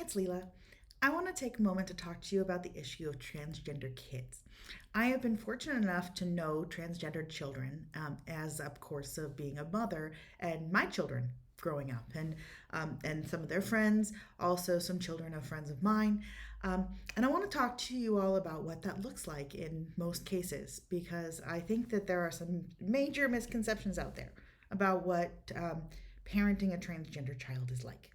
it's Leela. I want to take a moment to talk to you about the issue of transgender kids. I have been fortunate enough to know transgendered children, as of course of being a mother and my children growing up, and some of their friends, also some children of friends of mine. And I want to talk to you all about what that looks like in most cases, because I think that there are some major misconceptions out there about what parenting a transgender child is like.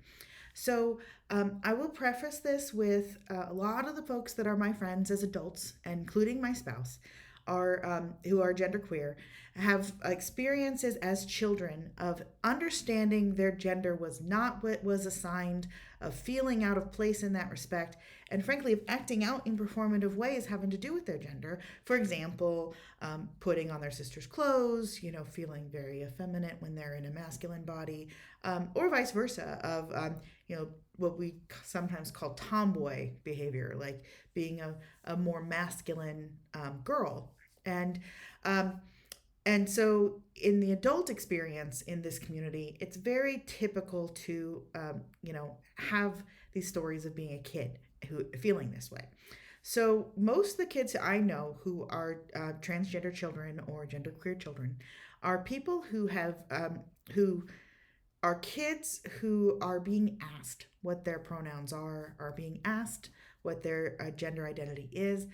So I will preface this with a lot of the folks that are my friends as adults, including my spouse, are who are genderqueer, have experiences as children of understanding their gender was not what was assigned, of feeling out of place in that respect, and frankly of acting out in performative ways having to do with their gender. For example, putting on their sister's clothes, feeling very effeminate when they're in a masculine body, or vice versa, of what we sometimes call tomboy behavior, like being a more masculine girl. And um, and so in the adult experience in this community, it's very typical to have these stories of being a kid who feeling this way. So most of the kids I know who are transgender children or genderqueer children are people who are kids who are being asked what their pronouns are being asked what their gender identity is,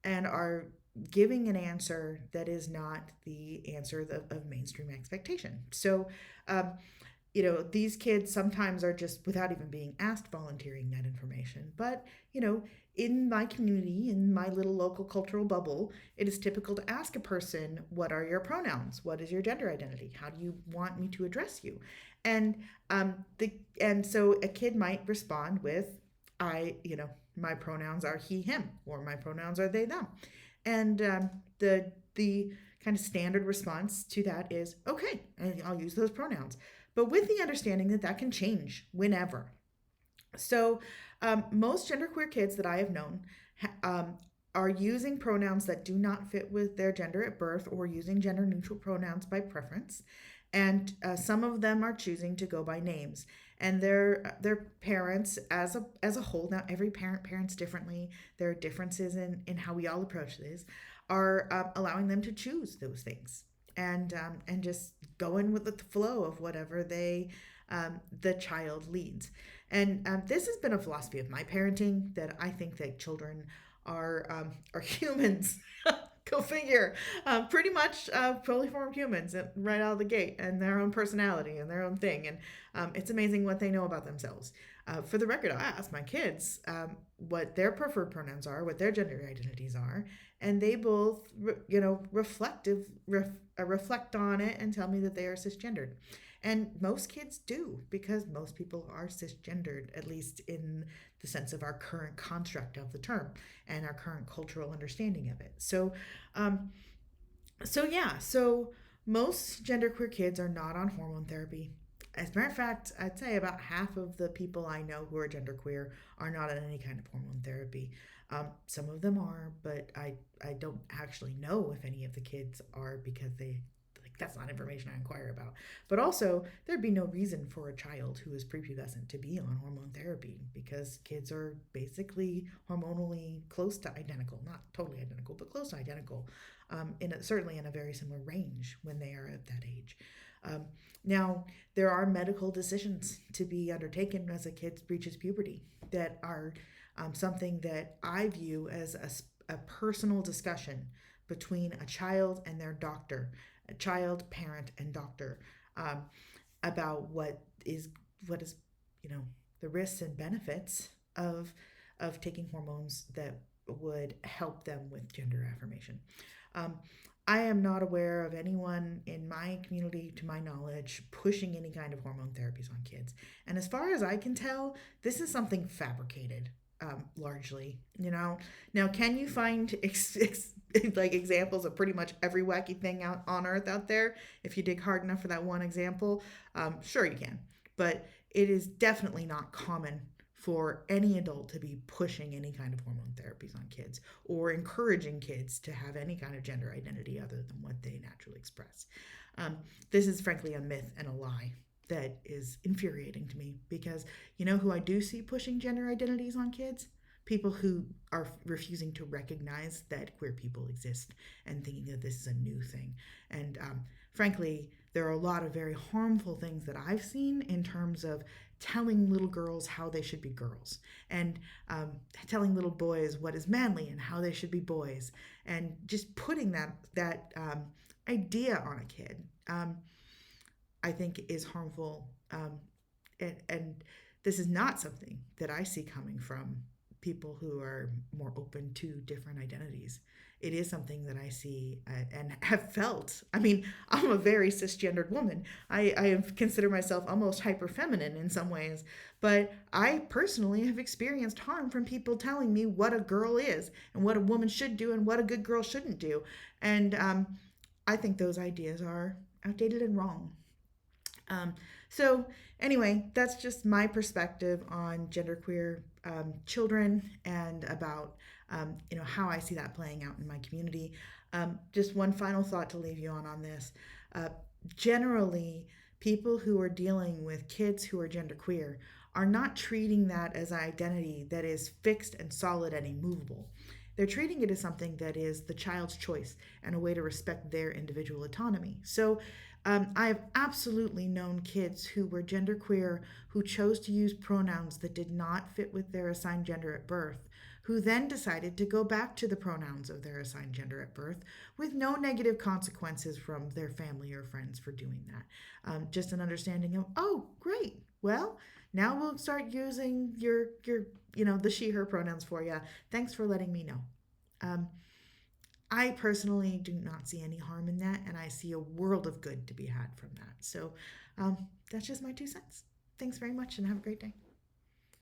and are giving an answer that is not the answer of mainstream expectation. So, um, these kids sometimes are just, without even being asked, volunteering that information. But, in my community, in my little local cultural bubble, it is typical to ask a person, what are your pronouns? What is your gender identity? How do you want me to address you? And and so a kid might respond with, my pronouns are he, him, or my pronouns are they, them. And the kind of standard response to that is, okay, and I'll use those pronouns, but with the understanding that that can change whenever. So most genderqueer kids that I have known are using pronouns that do not fit with their gender at birth, or using gender neutral pronouns by preference. And some of them are choosing to go by names. And their parents, as a whole, now every parent parents differently. There are differences in how we all approach this, are allowing them to choose those things, and just going with the flow of whatever the child leads. And this has been a philosophy of my parenting, that I think that children are humans. Go figure. Pretty much fully formed humans right out of the gate, and their own personality and their own thing. And it's amazing what they know about themselves. For the record, I ask my kids what their preferred pronouns are, what their gender identities are, and they both, reflect on it and tell me that they are cisgendered. And most kids do, because most people are cisgendered, at least in the sense of our current construct of the term and our current cultural understanding of it. So most genderqueer kids are not on hormone therapy. As a matter of fact, I'd say about half of the people I know who are genderqueer are not on any kind of hormone therapy. Some of them are, but I don't actually know if any of the kids are, because that's not information I inquire about. But also, there'd be no reason for a child who is prepubescent to be on hormone therapy, because kids are basically hormonally close to identical, not totally identical, but close to identical, certainly in a very similar range when they are at that age. Now, there are medical decisions to be undertaken as a kid reaches puberty that are something that I view as a personal discussion between a child and their doctor, a child, parent, and doctor, um, about what is the risks and benefits of taking hormones that would help them with gender affirmation. Um, I am not aware of anyone in my community, to my knowledge, pushing any kind of hormone therapies on kids. And as far as I can tell, this is something fabricated, largely. Now, can you find like examples of pretty much every wacky thing out on earth out there? If you dig hard enough for that one example, sure you can. But it is definitely not common for any adult to be pushing any kind of hormone therapies on kids, or encouraging kids to have any kind of gender identity other than what they naturally express. This is frankly a myth and a lie. that is infuriating to me because you know who I do see pushing gender identities on kids? People who are refusing to recognize that queer people exist and thinking that this is a new thing. And frankly, there are a lot of very harmful things that I've seen in terms of telling little girls how they should be girls and um, telling little boys what is manly and how they should be boys and just putting that idea on a kid. I think is harmful. And this is not something that I see coming from people who are more open to different identities. It is something that I see and have felt. I mean, I'm a very cisgendered woman. I consider myself almost hyper feminine in some ways, but I personally have experienced harm from people telling me what a girl is and what a woman should do and what a good girl shouldn't do. And I think those ideas are outdated and wrong. Um, so anyway, that's just my perspective on genderqueer children and about how I see that playing out in my community. Just one final thought to leave you on this. Uh, Generally, people who are dealing with kids who are genderqueer are not treating that as an identity that is fixed and solid and immovable. They're treating it as something that is the child's choice and a way to respect their individual autonomy. So I've absolutely known kids who were genderqueer who chose to use pronouns that did not fit with their assigned gender at birth, who then decided to go back to the pronouns of their assigned gender at birth with no negative consequences from their family or friends for doing that. Just an understanding of, oh, great. Well, now we'll start using your the she her pronouns for you. Thanks for letting me know. Um, I personally do not see any harm in that, and I see a world of good to be had from that. So that's just my 2 cents. Thanks very much, and have a great day.